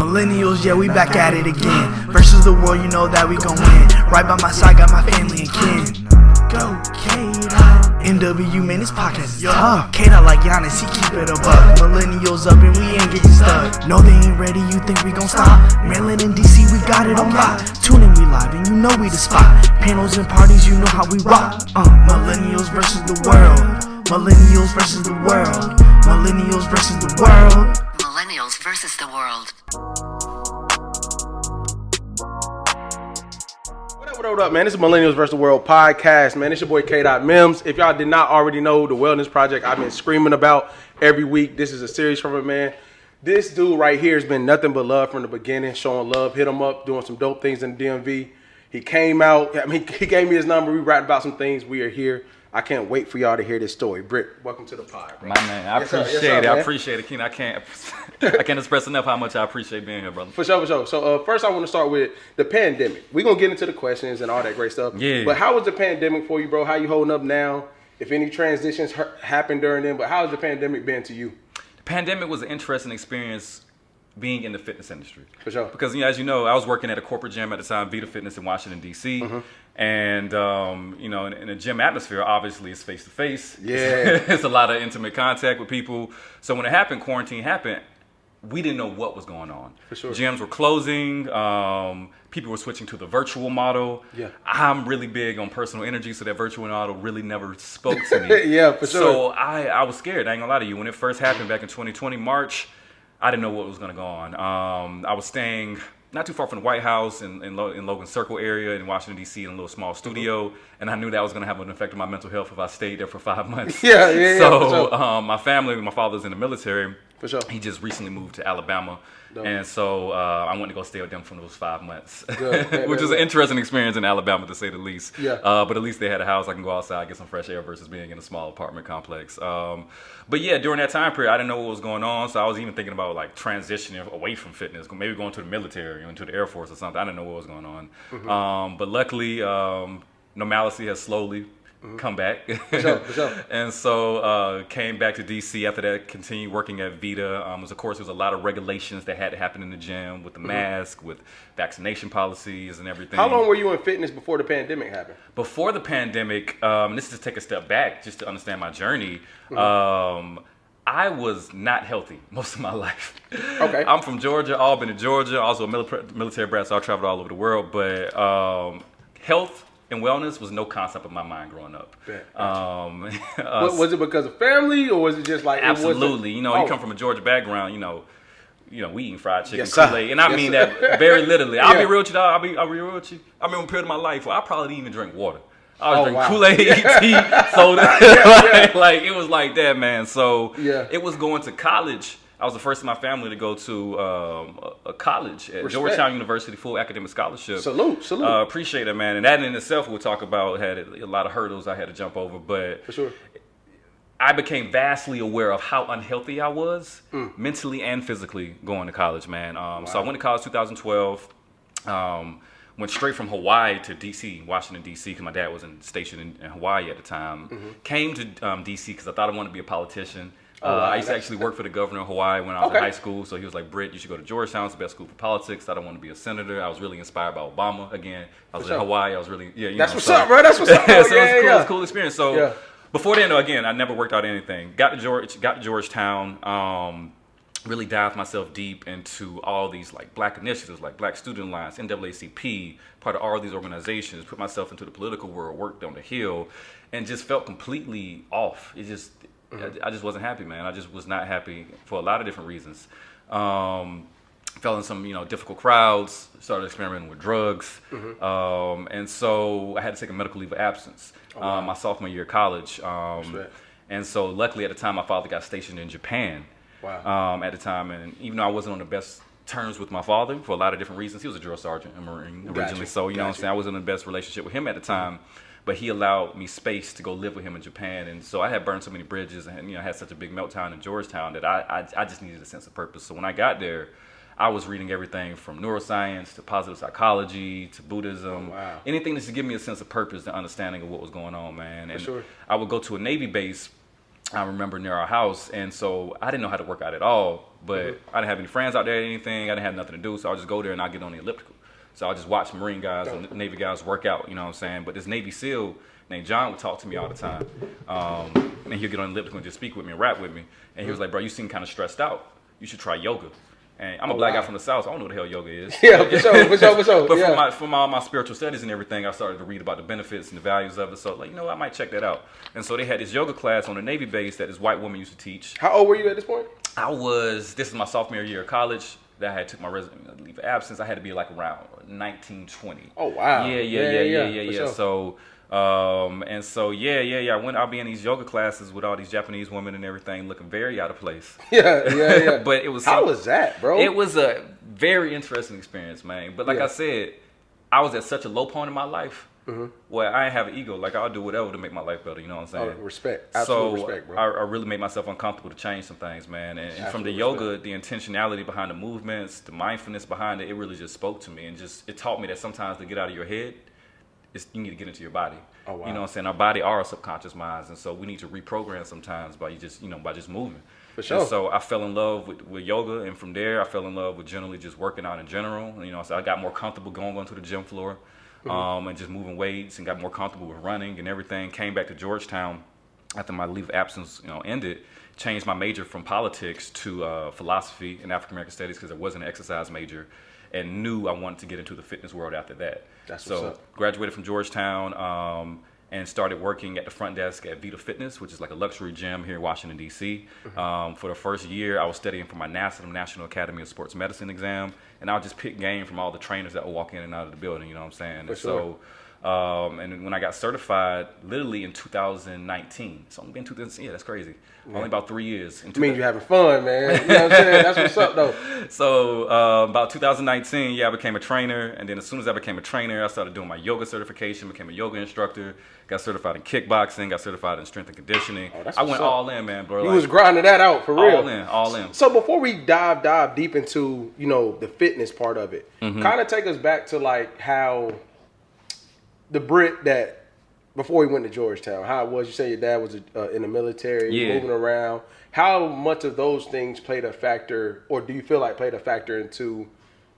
Millennials, yeah, we back at it again. Versus the world, you know that we gon' win. Right by my side, got my family and kin. Go, K-Dot. MW, man, this podcast is tough. K-Dot like Giannis, he keep it above. Millennials up and we ain't getting stuck. No, they ain't ready, you think we gon' stop? Maryland and DC, we got it on lock. Tune in, we live, and you know we the spot. Panels and parties, you know how we rock. Millennials versus the world. Millennials versus the world. Millennials versus the world. Millennials versus the world. What up, man? This is Millennials vs. the World podcast, man. It's your boy K. Mims. If y'all did not already know the wellness project I've been screaming about every week, this is a series from it, man. This dude right here has been nothing but love from the beginning, showing love, hit him up, doing some dope things in the DMV. He came out, he gave me his number, we rapped about some things, we are here. I can't wait for y'all to hear this story. Britt, welcome to the pod, bro. My man, I appreciate it. I appreciate it, Keenan. I can't express enough how much I appreciate being here, brother. For sure. So first I want to start with the pandemic. We're going to get into the questions and all that great stuff. Yeah. But how was the pandemic for you, bro? How you holding up now? If any transitions happened during then, but how has the pandemic been to you? The pandemic was an interesting experience being in the fitness industry. For sure. Because, as you know, I was working at a corporate gym at the time, Vita Fitness in Washington, D.C. Mm-hmm. And, in a gym atmosphere, obviously, it's face-to-face. Yeah. It's a lot of intimate contact with people. So when it happened, quarantine happened, we didn't know what was going on. For sure. Gyms were closing. People were switching to the virtual model. Yeah. I'm really big on personal energy, so that virtual model really never spoke to me. Yeah, for sure. So I was scared. I ain't gonna lie to you. When it first happened back in 2020, March, I didn't know what was gonna go on. I was staying not too far from the White House in Logan Circle area in Washington, D.C. in a little small studio. And I knew that was going to have an effect on my mental health if I stayed there for 5 months. Yeah. So my family, my father's in the military. For sure. He just recently moved to Alabama. Dope. And so I went to go stay with them for those 5 months, Good. which was an interesting experience in Alabama, to say the least. Yeah. But at least they had a house. I can go outside, get some fresh air versus being in a small apartment complex. But yeah, during that time period, I didn't know what was going on. So I was even thinking about like transitioning away from fitness, maybe going to the military or into the Air Force or something. I didn't know what was going on. Mm-hmm. But luckily, normalcy has slowly come back. For sure. And so came back to DC after that, continued working at Vita. Of course, there was a lot of regulations that had to happen in the gym with the mask, with vaccination policies and everything. How long were you in fitness before the pandemic happened? Before the pandemic, this is to take a step back just to understand my journey. I was not healthy most of my life. Okay. I'm from Georgia, Albany, Georgia, also a military brat, so I traveled all over the world. But health and wellness was no concept in my mind growing up. Was it because of family, or was it just like absolutely? You come from a Georgia background. We eating fried chicken, yes, Kool-Aid, and I mean that very literally. I'll Yeah. be real with you, dog. I'll be real with you. I mean, compared to my life, I probably didn't even drink water. I was drinking Kool-Aid, tea, soda. Like it was like that, man. So it was going to college. I was the first in my family to go to a college at Georgetown University, full academic scholarship. Salute. Appreciate it, man. And that in itself, we'll talk about, had a lot of hurdles I had to jump over. But for sure, I became vastly aware of how unhealthy I was, mentally and physically, going to college, man. So I went to college 2012. Went straight from Hawaii to D.C., Washington, D.C., because my dad was stationed in Hawaii at the time. Came to D.C. because I thought I wanted to be a politician. I used to actually work for the governor of Hawaii when I was in high school. So he was like, Britt, you should go to Georgetown. It's the best school for politics. I don't want to be a senator. I was really inspired by Obama. Again, I was in Hawaii. I was really, That's what's up, bro. That's what's up. So it was a cool experience. So before then, though, again, I never worked out anything. Got to Georgetown. Really dived myself deep into all these like black initiatives, like Black Student Alliance, NAACP, part of all these organizations, put myself into the political world, worked on the Hill, and just felt completely off. I just wasn't happy, man. I just was not happy for a lot of different reasons. Fell in some, difficult crowds, started experimenting with drugs. And so I had to take a medical leave of absence my sophomore year of college. And so luckily at the time, my father got stationed in Japan. Wow. At the time, and even though I wasn't on the best terms with my father for a lot of different reasons, he was a drill sergeant and Marine originally, so you know what I'm saying, I wasn't in the best relationship with him at the time, but he allowed me space to go live with him in Japan, and so I had burned so many bridges and had such a big meltdown in Georgetown that I just needed a sense of purpose. So when I got there, I was reading everything from neuroscience to positive psychology to Buddhism, anything that should give me a sense of purpose and understanding of what was going on, man. And I would go to a Navy base I remember near our house, and so I didn't know how to work out at all, but I didn't have any friends out there or anything. I didn't have nothing to do, so I'll just go there and I'll get on the elliptical. So I'll just watch Marine guys and Navy guys work out, you know what I'm saying? But this Navy SEAL named John would talk to me all the time, and he'll get on the elliptical and just speak with me and rap with me. And he was like, bro, you seem kind of stressed out. You should try yoga. And I'm a black guy from the South, so I don't know what the hell yoga is. Yeah, for sure. But from all my spiritual studies and everything, I started to read about the benefits and the values of it. So, like, you know, I might check that out. And so they had this yoga class on the Navy base that this white woman used to teach. How old were you at this point? This is my sophomore year of college. That I had took my leave of absence. I had to be like around 19, 20. Oh, wow. Yeah. Sure. So, I I'll be in these yoga classes with all these Japanese women and everything, looking very out of place. Yeah. But it was. How was that, bro? It was a very interesting experience, man. But like I said, I was at such a low point in my life where I have an ego. Like, I'll do whatever to make my life better. You know what I'm saying? Oh, respect. Absolute respect, bro. I really made myself uncomfortable to change some things, man. And from the yoga, the intentionality behind the movements, the mindfulness behind it, it really just spoke to me. And it taught me that sometimes to get out of your head, you need to get into your body. Oh, wow. You know what I'm saying? Our body are our subconscious minds. And so we need to reprogram sometimes by just moving. For sure. And so I fell in love with yoga. And from there, I fell in love with generally just working out in general. You know, so I got more comfortable going to the gym floor. And just moving weights, and got more comfortable with running and everything. Came back to Georgetown after my leave of absence, ended. Changed my major from politics to philosophy and African American studies because I wasn't an exercise major, and knew I wanted to get into the fitness world after that. That's what's up. Graduated from Georgetown and started working at the front desk at Vita Fitness, which is like a luxury gym here in Washington, D.C. For the first year, I was studying for my NASA, the National Academy of Sports Medicine exam, and I would just pick game from all the trainers that would walk in and out of the building, you know what I'm saying? And when I got certified, literally in 2019, it's only been 2000, yeah, that's crazy. Only about 3 years. It means you're having fun, man. You know what I'm saying? That's what's up, though. So about 2019, I became a trainer. And then as soon as I became a trainer, I started doing my yoga certification, became a yoga instructor, got certified in kickboxing, got certified in strength and conditioning. Oh, I went all in, man, bro. You was grinding that out for real. All in. So before we dive deep into, the fitness part of it, kind of take us back to like how the Britt that before he went to Georgetown, how it was. You say your dad was in the military, moving around. How much of those things played a factor, or do you feel like played a factor into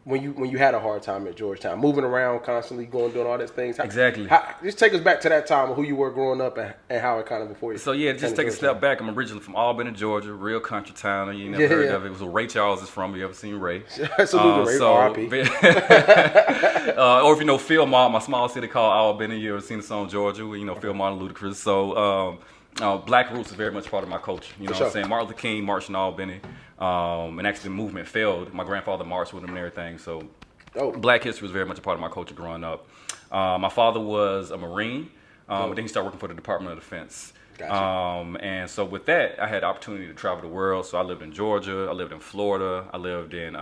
when you had a hard time at Georgetown, moving around constantly, doing all these things? Exactly. Just take us back to that time of who you were growing up and how it kind of before you. So just take a step back. I'm originally from Albany, Georgia, real country town. You never heard of it. It was where Ray Charles is from. You ever seen Ray? Salute to Ray, R.I.P. Or if you know Phil Martin, my small city called Albany. You ever seen the song Georgia? Phil Martin, Ludacris. So Black roots is very much part of my culture. You know what I'm saying? Martin Luther King marched in Albany. And actually the movement failed. My grandfather marched with him and everything. So Black history was very much a part of my culture growing up. My father was a Marine, but then he started working for the Department of Defense. Gotcha. And so with that, I had the opportunity to travel the world. So I lived in Georgia, I lived in Florida, I lived in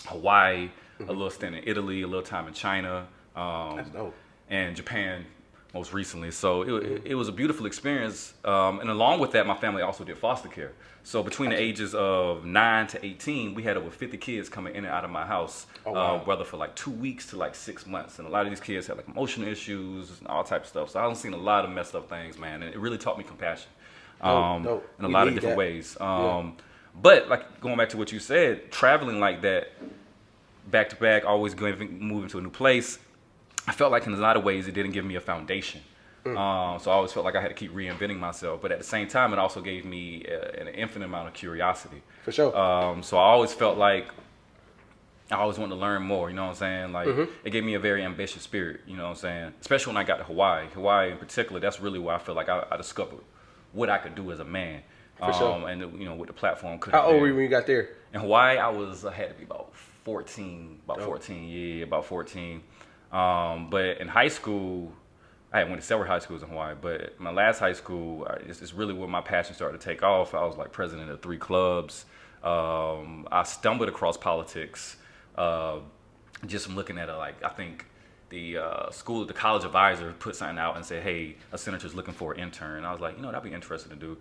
Hawaii, a little stint in Italy, a little time in China, That's dope. and Japan most recently. So it was a beautiful experience. And along with that, my family also did foster care. So between the ages of 9 to 18, we had over 50 kids coming in and out of my house, whether for like 2 weeks to like 6 months. And a lot of these kids had like emotional issues and all types of stuff. So I've seen a lot of messed up things, man. And it really taught me compassion in a lot of different ways. But like going back to what you said, traveling like that, back to back, always moving to a new place, I felt like in a lot of ways it didn't give me a foundation. So I always felt like I had to keep reinventing myself. But at the same time, it also gave me an infinite amount of curiosity. For sure. So I always felt like I always wanted to learn more, you know what I'm saying? Like, it gave me a very ambitious spirit, you know what I'm saying? Especially when I got to Hawaii. Hawaii in particular, that's really where I feel like I discovered what I could do as a man. For sure. And, what the platform could How old were you when you got there? In Hawaii, I had to be about 14. About 14. But in high school, I went to several high schools in Hawaii, but my last high school, it's really where my passion started to take off. I was like president of 3 clubs. I stumbled across politics just from looking at it. Like, I think the college advisor put something out and said, hey, a senator's looking for an intern. And I was like, that'd be interesting to do.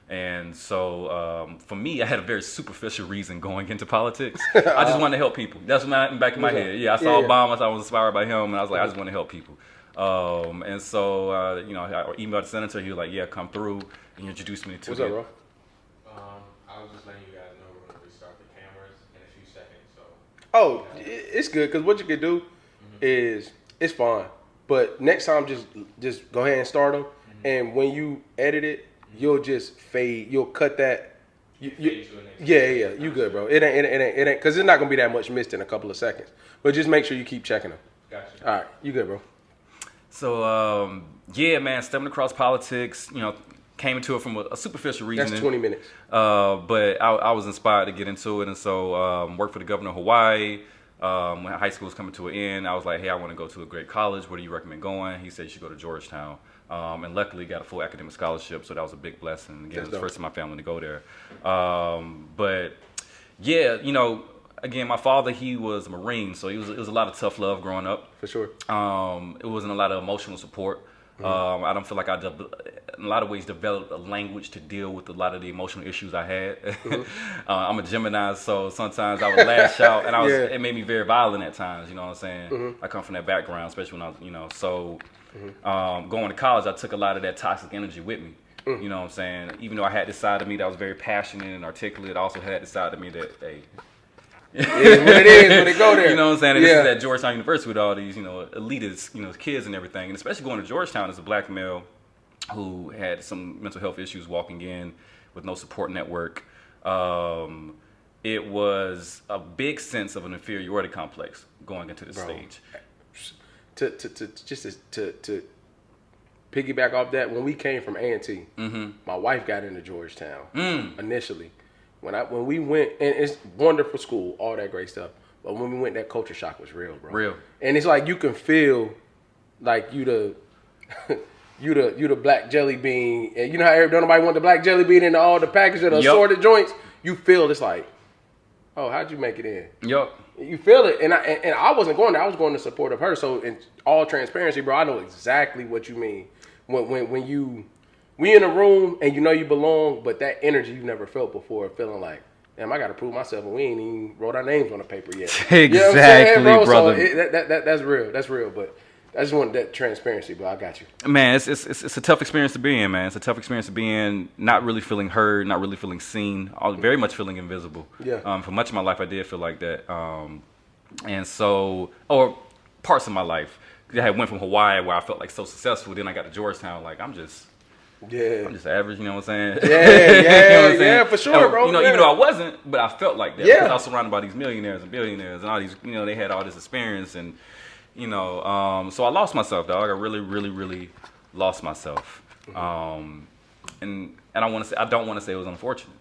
And so for me, I had a very superficial reason going into politics. I just wanted to help people. That's back in my head. Yeah, I saw Obama. I was inspired by him, and I was like, I just want to help people. And so, I emailed the senator. He was like, yeah, come through. And he introduced me to What's up, bro? I was just letting you guys know we're going to restart the cameras in a few seconds. So. Oh, it's good because what you can do is it's fine. But next time, just go ahead and start them. And when you edit it, you'll just fade. You'll cut that. Yeah. You good, bro? It ain't because it's not gonna be that much missed in a couple of seconds. But just make sure you keep checking them. Gotcha. All right, you good, bro? So, yeah, man, stepping across politics, came into it from a superficial reason. That's 20 minutes. But I was inspired to get into it, and so worked for the governor of Hawaii. When high school was coming to an end, I was like, hey, I want to go to a great college. Where do you recommend going? He said you should go to Georgetown. And luckily got a full academic scholarship, so that was a big blessing. Again, it was the first in my family to go there. But yeah, again, my father, he was a Marine, so it was a lot of tough love growing up. For sure. It wasn't a lot of emotional support. I don't feel like I, in a lot of ways, developed a language to deal with a lot of the emotional issues I had. I'm a Gemini, so sometimes I would lash out, and it made me very violent at times. You know what I'm saying? I come from that background, especially when I was, so going to college, I took a lot of that toxic energy with me. You know what I'm saying? Even though I had this side of me that was very passionate and articulate, I also had this side of me that, hey, it is what it is when they go there. You know what I'm saying? And this is at Georgetown University with all these, elitist, kids and everything. And especially going to Georgetown as a black male who had some mental health issues walking in with no support network. It was a big sense of an inferiority complex going into this stage. To piggyback off that, when we came from A&T, my wife got into Georgetown initially. When we went, and it's wonderful school, all that great stuff. But when we went, that culture shock was real, bro. Real. And it's like you can feel like you the black jelly bean, and you know how nobody want the black jelly bean in all the package of the assorted joints. You feel it's like, oh, how'd you make it in? Yup. You feel it, and I wasn't going there. I was going to support of her. So in all transparency, bro, I know exactly what you mean when we in a room and you belong, but that energy you never felt before, feeling like, damn, I got to prove myself, and we ain't even wrote our names on the paper yet. Exactly, you know what I'm saying, bro? Brother. So that's real. That's real. But I just wanted that transparency, bro. I got you. Man, it's a tough experience to be in, man. It's a tough experience to be in, not really feeling heard, not really feeling seen, very much feeling invisible. Yeah. For much of my life, I did feel like that. And so, or parts of my life. I had went from Hawaii where I felt like so successful. Then I got to Georgetown, like I'm just average, you know what I'm saying? Yeah, for sure, bro. Even though I wasn't, but I felt like that. Yeah. Because I was surrounded by these millionaires and billionaires and all these, they had all this experience and, so I lost myself, dog. I really, really, really lost myself. And I don't want to say it was unfortunate.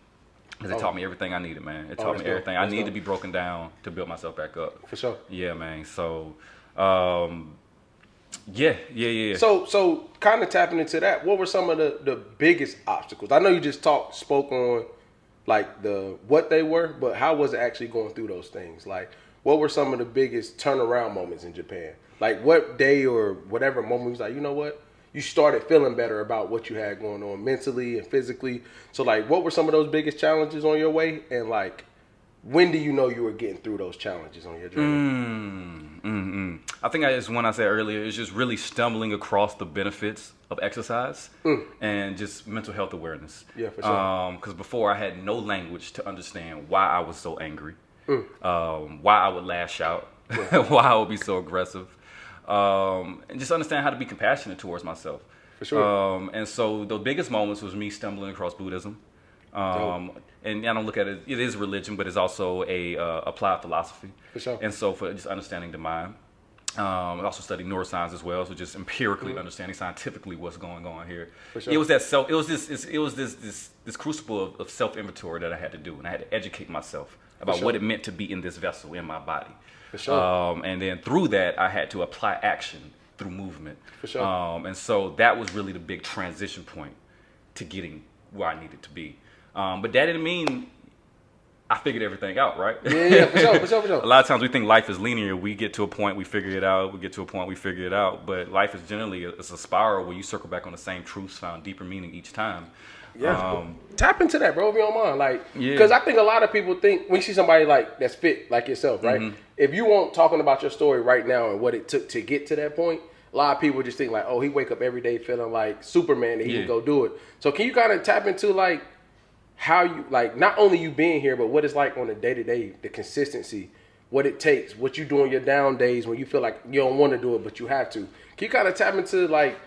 Because it taught me everything I needed, man. It taught me everything. I needed to be broken down to build myself back up. For sure. Yeah, man. So, yeah. So kind of tapping into that, what were some of the biggest obstacles? I know you just spoke on like what they were, but how was it actually going through those things? Like, what were some of the biggest turnaround moments in Japan? Like, what day or whatever moment was like, you know what? You started feeling better about what you had going on mentally and physically. So, like, what were some of those biggest challenges on your way? And, like, when do you know you were getting through those challenges on your journey? I think it's one I said earlier. It's just really stumbling across the benefits of exercise and just mental health awareness. Yeah, for sure. Because before I had no language to understand why I was so angry, why I would lash out, why I would be so aggressive. And just understand how to be compassionate towards myself. For sure. And so the biggest moments was me stumbling across Buddhism. And I don't look at it is religion, but it's also a applied philosophy. For sure. And so for just understanding the mind. I also studied neuroscience as well, so just empirically understanding scientifically what's going on here. For sure. It was this crucible of self-inventory that I had to do, and I had to educate myself about what it meant to be in this vessel in my body. For sure. And then through that, I had to apply action through movement. For sure. And so that was really the big transition point to getting where I needed to be. But that didn't mean I figured everything out, right? Yeah, for sure. A lot of times we think life is linear. We get to a point, we figure it out. We get to a point, we figure it out. But life is generally it's a spiral where you circle back on the same truths, found deeper meaning each time. Yeah, tap into that, bro, if you don't mind. Like, because I think a lot of people think when you see somebody like that's fit like yourself, right? If you weren't talking about your story right now and what it took to get to that point, a lot of people just think like, oh, he wake up every day feeling like Superman and he can go do it. So can you kind of tap into like how you, like, not only you being here, but what it's like on a day-to-day, the consistency, what it takes, what you do on your down days when you feel like you don't want to do it, but you have to. Can you kind of tap into like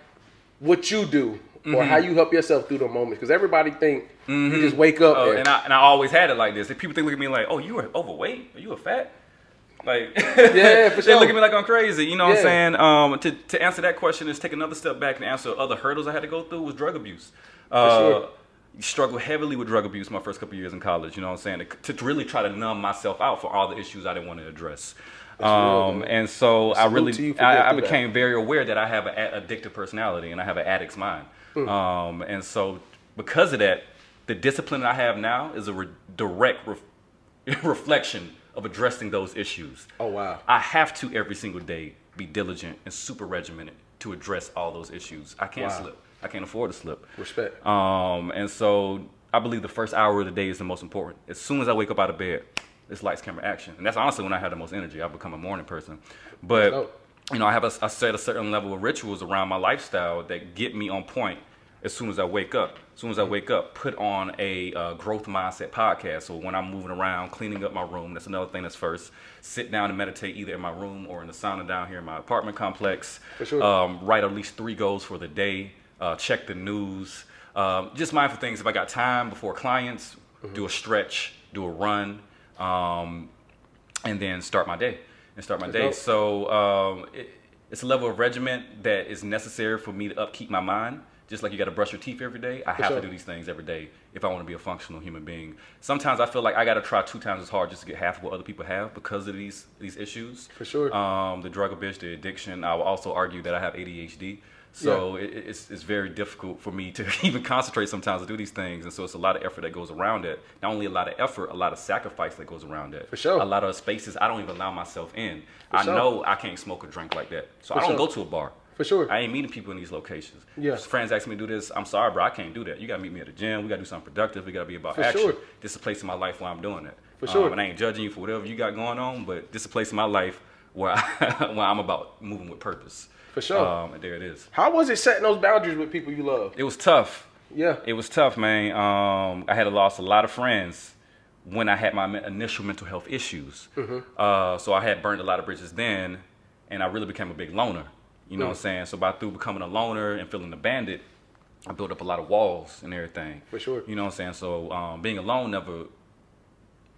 what you do or how you help yourself through the moments? Because everybody think you just wake up. And I always had it like this. If people think look at me like, oh, you are overweight? Are you a fat? Like, yeah, for sure. They look at me like I'm crazy. You know what I'm saying? To answer that question is take another step back and answer other hurdles I had to go through was drug abuse. Struggled heavily with drug abuse my first couple of years in college. You know what I'm saying? To really try to numb myself out for all the issues I didn't want to address. And so I became very aware that I have an addictive personality and I have an addict's mind. And so because of that, the discipline I have now is a direct reflection of addressing those issues. Oh, wow. I have to every single day be diligent and super regimented to address all those issues. I can't slip. I can't afford to slip. Respect. And so I believe the first hour of the day is the most important. As soon as I wake up out of bed, it's lights, camera, action. And that's honestly when I have the most energy. I've become a morning person. But, you know, I set a certain level of rituals around my lifestyle that get me on point as soon as I wake up. As soon as I wake up, put on a growth mindset podcast. So when I'm moving around, cleaning up my room, that's another thing that's first. Sit down and meditate either in my room or in the sauna down here in my apartment complex. For sure. Write at least 3 goals for the day. Check the news. Just mindful things. If I got time before clients, do a stretch, do a run, and then start my day. So it's a level of regiment that is necessary for me to upkeep my mind. Just like you got to brush your teeth every day, I have to do these things every day if I want to be a functional human being. Sometimes I feel like I got to try 2 times as hard just to get half of what other people have because of these issues. For sure. The drug abuse, the addiction. I will also argue that I have ADHD. So it's very difficult for me to even concentrate sometimes to do these things. And so it's a lot of effort that goes around it. Not only a lot of effort, a lot of sacrifice that goes around it. For sure. A lot of spaces I don't even allow myself in. I know I can't smoke or drink like that. So I don't go to a bar. For sure. I ain't meeting people in these locations. Yeah. Friends ask me to do this. I'm sorry, bro. I can't do that. You got to meet me at the gym. We got to do something productive. We got to be about action. Sure. This is a place in my life where I'm doing it. For sure. And I ain't judging you for whatever you got going on, but this is a place in my life where, where I'm about moving with purpose. For sure. And there it is. How was it setting those boundaries with people you love? It was tough. Yeah. It was tough, man. I had lost a lot of friends when I had my initial mental health issues. So I had burned a lot of bridges then, and I really became a big loner. You know what I'm saying? So through becoming a loner and feeling abandoned, I built up a lot of walls and everything. For sure. You know what I'm saying? So being alone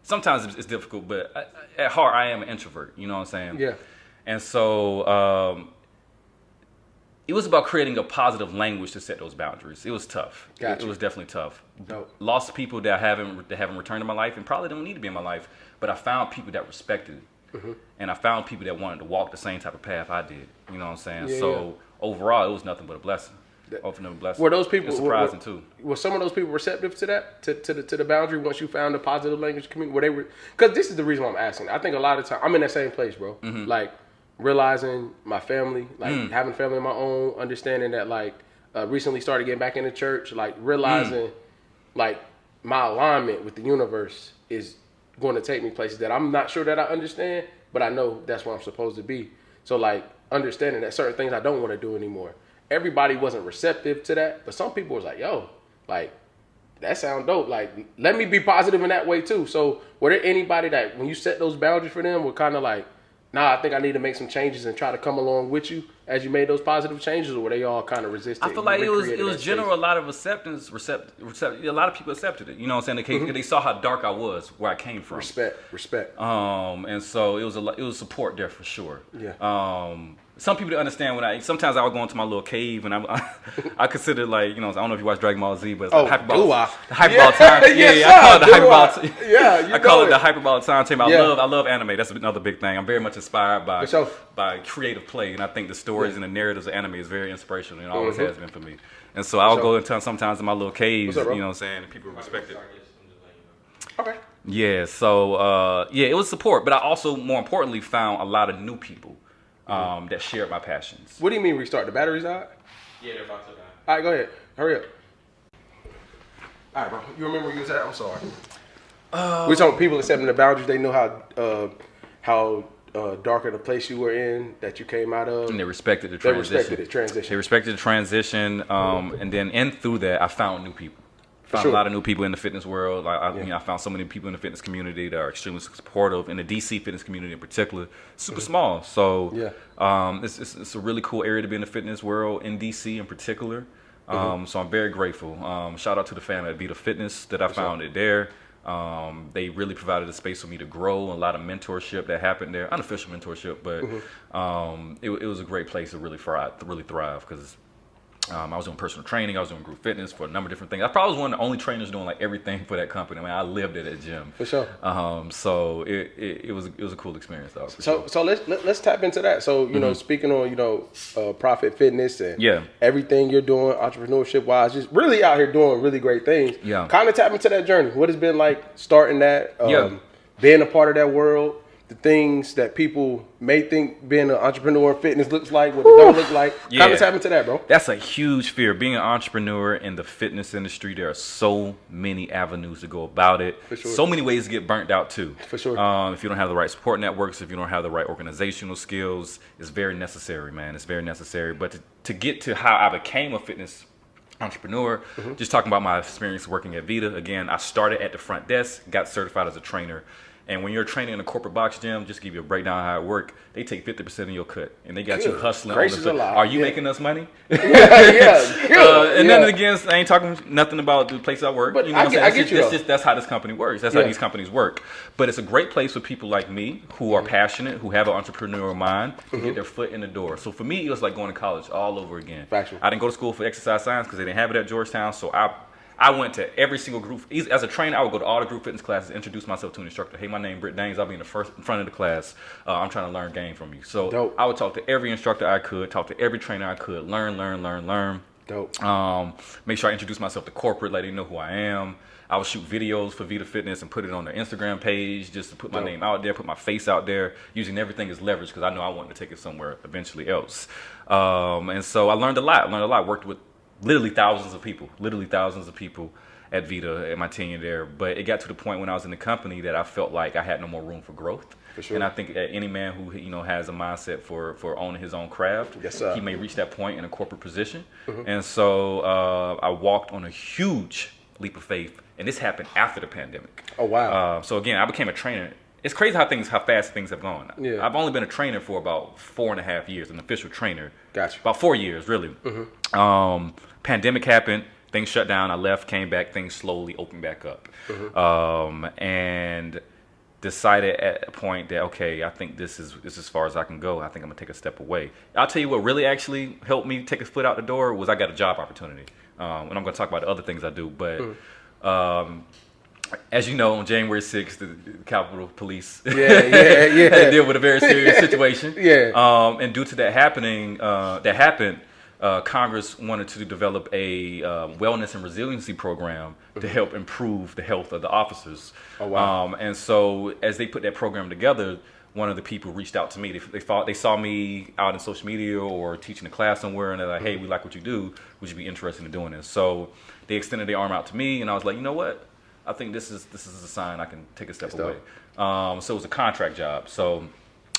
sometimes it's difficult, but at heart I am an introvert. You know what I'm saying? Yeah. And so it was about creating a positive language to set those boundaries. It was tough. Gotcha. It was definitely tough. Dope. Lost people that haven't returned in my life and probably don't need to be in my life, but I found people that respected it. And I found people that wanted to walk the same type of path I did. You know what I'm saying? Yeah, overall, it was nothing but a blessing. Were those people surprising too? Were some of those people receptive to that, to the boundary once you found a positive language community? Were they? Because this is the reason why I'm asking. I think a lot of time I'm in that same place, bro. Like realizing my family, like having family of my own, understanding that like recently started getting back into church, like realizing like my alignment with the universe is going to take me places that I'm not sure that I understand, but I know that's where I'm supposed to be. So like understanding that certain things I don't want to do anymore. Everybody wasn't receptive to that, but some people was like, yo, like that sound dope. Like let me be positive in that way too. So were there anybody that when you set those boundaries for them were kind of like, nah, I think I need to make some changes and try to come along with you as you made those positive changes, or were they all kind of resistant? I feel like it was general, a lot of acceptance, a lot of people accepted it. You know what I'm saying? They saw how dark I was, where I came from. Respect. And so it was support there for sure. Yeah. Some people didn't understand sometimes I would go into my little cave and I consider like, you know, I don't know if you watch Dragon Ball Z, but it's the hyperball time. I call it the hyperball timetable. I love anime. That's another big thing. I'm very much inspired by creative play, and I think the stories and the narratives of anime is very inspirational, and always has been for me. And so I'll go into sometimes in my little caves, you know what I'm saying, and people respect it. Okay. Yeah, so it was support, but I also, more importantly, found a lot of new people that shared my passions. What do you mean restart? The batteries out? Yeah, they're about to die. All right, go ahead. Hurry up. All right, bro. You remember where you was at? I'm sorry. We're talking people accepting the boundaries. They know how darker the place you were in that you came out of. And they respected the transition. They respected the transition. And then through that, I found new people. Found a lot of new people in the fitness world. I found so many people in the fitness community that are extremely supportive. In the DC fitness community in particular, super small. So it's a really cool area to be in the fitness world in DC in particular. So I'm very grateful. Shout out to the family at Vita Fitness that I found it there. They really provided a space for me to grow, a lot of mentorship that happened there, unofficial mentorship, but it was a great place to really thrive because I was doing personal training, I was doing group fitness for a number of different things. I probably was one of the only trainers doing like everything for that company. I mean, I lived at that gym. For sure. So it was a cool experience though. So let's tap into that. So you know, speaking on Prophet Fitness and everything you're doing entrepreneurship wise, just really out here doing really great things. Yeah. Kind of tap into that journey. What it's been like starting that, being a part of that world. The things that people may think being an entrepreneur in fitness looks like, what it don't look like. Kind of tap into that, bro. That's a huge fear. Being an entrepreneur in the fitness industry, there are so many avenues to go about it. For sure. So many ways to get burnt out too. For sure. If you don't have the right support networks, if you don't have the right organizational skills, it's very necessary, man. It's very necessary. But to get to how I became a fitness entrepreneur, just talking about my experience working at Vita. Again, I started at the front desk, got certified as a trainer. And when you're training in a corporate box gym, just to give you a breakdown of how it works, they take 50% of your cut. And they got you hustling on the foot. Are you making us money? And then again, I ain't talking nothing about the place I work. But you know what I'm saying? That's how this company works. That's how these companies work. But it's a great place for people like me who are passionate, who have an entrepreneurial mind, to get their foot in the door. So for me, it was like going to college all over again. Factual. I didn't go to school for exercise science because they didn't have it at Georgetown. So I went to every single group. As a trainer, I would go to all the group fitness classes, introduce myself to an instructor. Hey, my name Britt. I'll be in front of the class. I'm trying to learn game from you. So dope. I would talk to every instructor I could, talk to every trainer I could, learn. Dope. Make sure I introduce myself to corporate, let them know who I am. I would shoot videos for Vita Fitness and put it on their Instagram page just to put my name out there, put my face out there, using everything as leverage because I know I wanted to take it somewhere eventually else. And so I learned a lot. Worked with literally thousands of people at Vita at my tenure there. But it got to the point when I was in the company that I felt like I had no more room for growth. For sure. And I think any man who has a mindset for owning his own craft, he may reach that point in a corporate position. And so I walked on a huge leap of faith, and this happened after the pandemic. Oh wow! So again, I became a trainer. It's crazy how fast things have gone. Yeah. I've only been a trainer for about 4.5 years, an official trainer. Gotcha. About 4 years, really. Pandemic happened, things shut down. I left, came back, things slowly opened back up, and decided at a point that I think this is as far as I can go. I think I'm gonna take a step away. I'll tell you what really actually helped me take a foot out the door was I got a job opportunity, and I'm gonna talk about the other things I do, but. As you know, on January 6th, the Capitol Police had to deal with a very serious situation. And due to that happening, Congress wanted to develop a wellness and resiliency program to help improve the health of the officers. Oh, wow. And so as they put that program together, one of the people reached out to me. They saw me out in social media or teaching a class somewhere, and they're like, hey, we like what you do. Would you be interested in doing this? So they extended their arm out to me, and I was like, you know what? I think this is a sign I can take a step away. So it was a contract job. So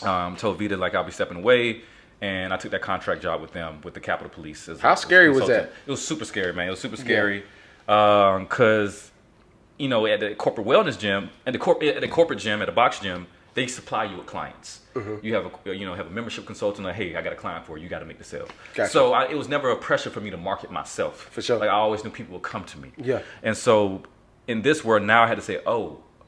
told Vita I'll be stepping away, and I took that contract job with them, with the Capitol Police. How scary was that? It was super scary, man. It was super scary because at the corporate wellness gym, at the corporate gym, at the box gym, they supply you with clients. You have a membership consultant. Like, hey, I got a client for you. You got to make the sale. Gotcha. So it was never a pressure for me to market myself. For sure. I always knew people would come to me. Yeah. And so in this world now, I had to say,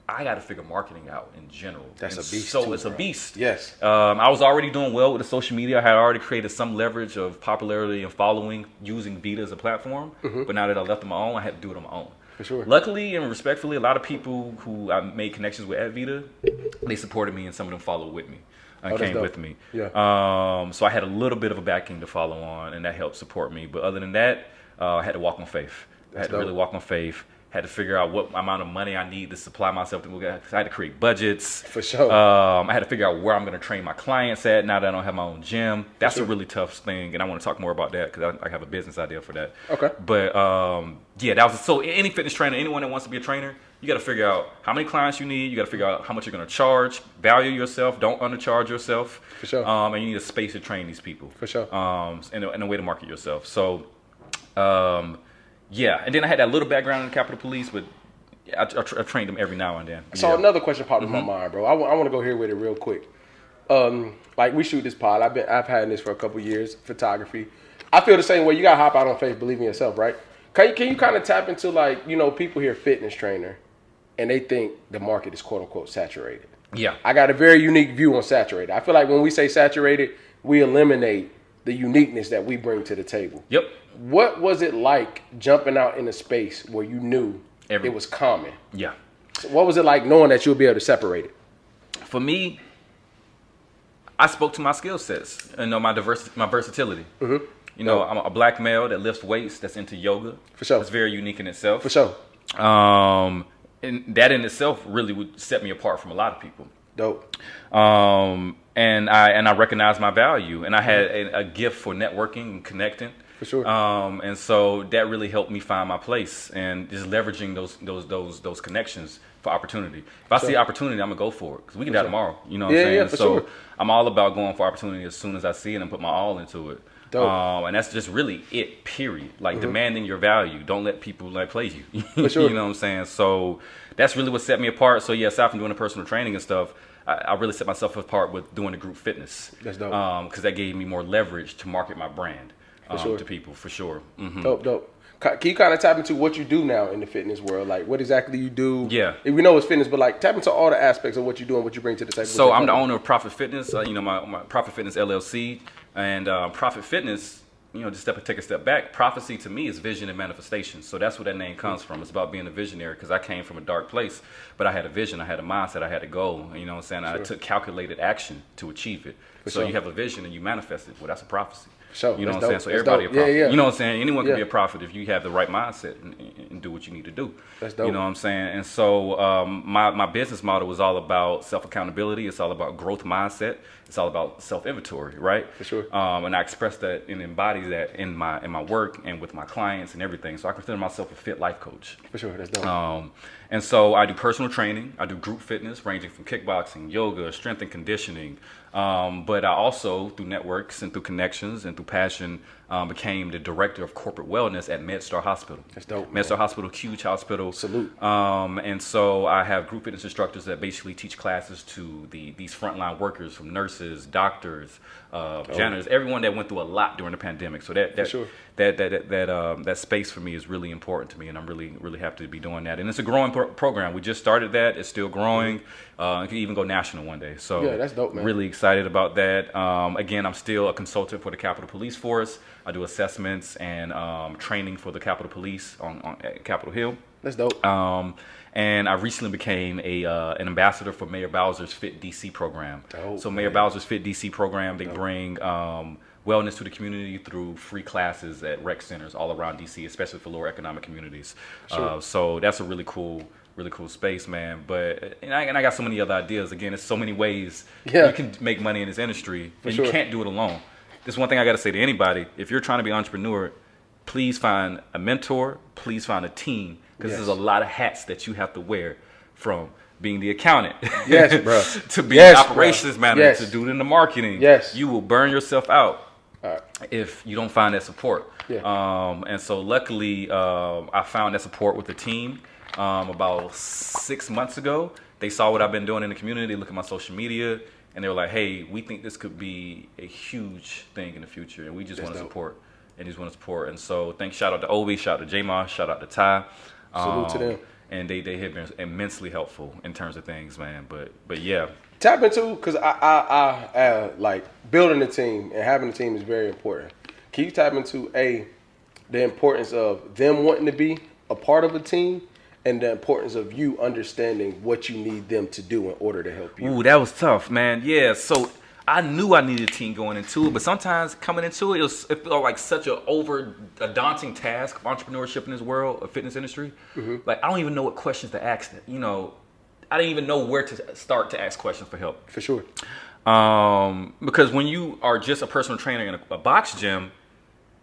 I got to figure marketing out in general. That's a beast. So it's a beast. Yes. I was already doing well with the social media. I had already created some leverage of popularity and following using Vita as a platform. But now that I left on my own, I had to do it on my own. For sure. Luckily and respectfully, a lot of people who I made connections with at Vita, they supported me, and some of them followed with me. Came with me. Yeah. So I had a little bit of a backing to follow on, and that helped support me. But other than that, I had to walk on faith. I had to really walk on faith. Had to figure out what amount of money I need to supply myself. I had to create budgets. For sure. I had to figure out where I'm going to train my clients at now that I don't have my own gym. That's a really tough thing, and I want to talk more about that because I have a business idea for that. Okay. But yeah, that was so. Any fitness trainer, anyone that wants to be a trainer, you got to figure out how many clients you need. You got to figure out how much you're going to charge. Value yourself. Don't undercharge yourself. For sure. And you need a space to train these people. For sure. And a way to market yourself. So, yeah. And then I had that little background in the Capitol Police, but I trained them every now and then. So another question popped in my mind, bro. I want to go here with it real quick. Like we shoot this pod. I've had this for a couple years. Photography. I feel the same way. You got to hop out on faith, believe in yourself, right? Can you kind of tap into, like, you know, people hear fitness trainer and they think the market is quote unquote saturated. Yeah. I got a very unique view on saturated. I feel like when we say saturated, we eliminate the uniqueness that we bring to the table. Yep. What was it like jumping out in a space where you knew it was common? Yeah. So what was it like knowing that you'll be able to separate it? For me, I spoke to my skill sets and my versatility. Mm-hmm. You know, I'm a black male that lifts weights, that's into yoga. For sure. That's very unique in itself. For sure. And that in itself really would set me apart from a lot of people. Dope. And I recognized my value, and I had a gift for networking and connecting. For sure. And so that really helped me find my place and just leveraging those connections for opportunity. If I see opportunity, I'm gonna go for it because we can die tomorrow. You know what I'm saying? Yeah, for sure. I'm all about going for opportunity as soon as I see it and put my all into it. And that's just really it, period. Like demanding your value. Don't let people like play you. For sure. You know what I'm saying? So that's really what set me apart. So yeah, aside from doing the personal training and stuff, I really set myself apart with doing the group fitness. That's dope. Because that gave me more leverage to market my brand sure. to people, for sure. Mm-hmm. Dope. Can you kind of tap into what you do now in the fitness world? Like, what exactly you do? Yeah. We know it's fitness, but like tap into all the aspects of what you do and what you bring to the table. So I'm the owner of Prophet Fitness, you know, my Prophet Fitness LLC. And Prophet Fitness, you know, just take a step back. Prophecy to me is vision and manifestation. So that's where that name comes from. It's about being a visionary because I came from a dark place, but I had a vision, I had a mindset, I had a goal. You know what I'm saying? Sure. I took calculated action to achieve it. So you have a vision and you manifest it. Well, that's a prophecy. Sure. You know That's what I'm saying? dope. So That's everybody dope. a prophet. Yeah. You know what I'm saying? Anyone can be a prophet if you have the right mindset and do what you need to do. That's dope. You know what I'm saying? And so my business model is all about self-accountability. It's all about growth mindset. It's all about self-inventory, right? For sure. And I express that and embody that in my work and with my clients and everything. So I consider myself a fit life coach. For sure. That's dope. And so I do personal training. I do group fitness ranging from kickboxing, yoga, strength and conditioning. But I also, through networks and through connections and through passion, became the director of corporate wellness at MedStar Hospital. That's dope. MedStar Hospital, huge hospital. Salute. And so I have group fitness instructors that basically teach classes to these frontline workers, from nurses, doctors, janitors, everyone that went through a lot during the pandemic. So that space for me is really important to me, and I'm really happy to be doing that. And it's a growing program. We just started that. It's still growing. It could even go national one day. So yeah, that's dope, man. Really excited about that. Again, I'm still a consultant for the Capitol Police Force. I do assessments and training for the Capitol Police at Capitol Hill. That's dope. And I recently became an ambassador for Mayor Bowser's Fit DC program. Dope, so Mayor Bowser's Fit DC program, they bring wellness to the community through free classes at rec centers all around DC, especially for lower economic communities. Sure. So that's a really cool space, man. But and I got so many other ideas. Again, there's so many ways you can make money in this industry, and you can't do it alone. This is one thing I got to say to anybody: if you're trying to be an entrepreneur, please find a mentor. Please find a team, because there's a lot of hats that you have to wear, from being the accountant, yes, bro, to being the operations manager, to doing the marketing. Yes, you will burn yourself out if you don't find that support. Yeah. And so luckily, I found that support with the team. About 6 months ago, they saw what I've been doing in the community. They look at my social media, and they were like, "Hey, we think this could be a huge thing in the future, and we just want to support." And so, shout out to Obi, shout out to J-Ma, shout out to Ty. Salute to them. And they have been immensely helpful in terms of things, man. But yeah. Tap into, because I like building a team and having a team is very important. Can you tap into the importance of them wanting to be a part of a team, and the importance of you understanding what you need them to do in order to help you? Ooh, that was tough, man. Yeah, so I knew I needed a team going into it, but sometimes coming into it, it felt like such a daunting task of entrepreneurship in this world, of fitness industry. Like, I don't even know what questions to ask. You know, I didn't even know where to start to ask questions for help. For sure. Because when you are just a personal trainer in a box gym,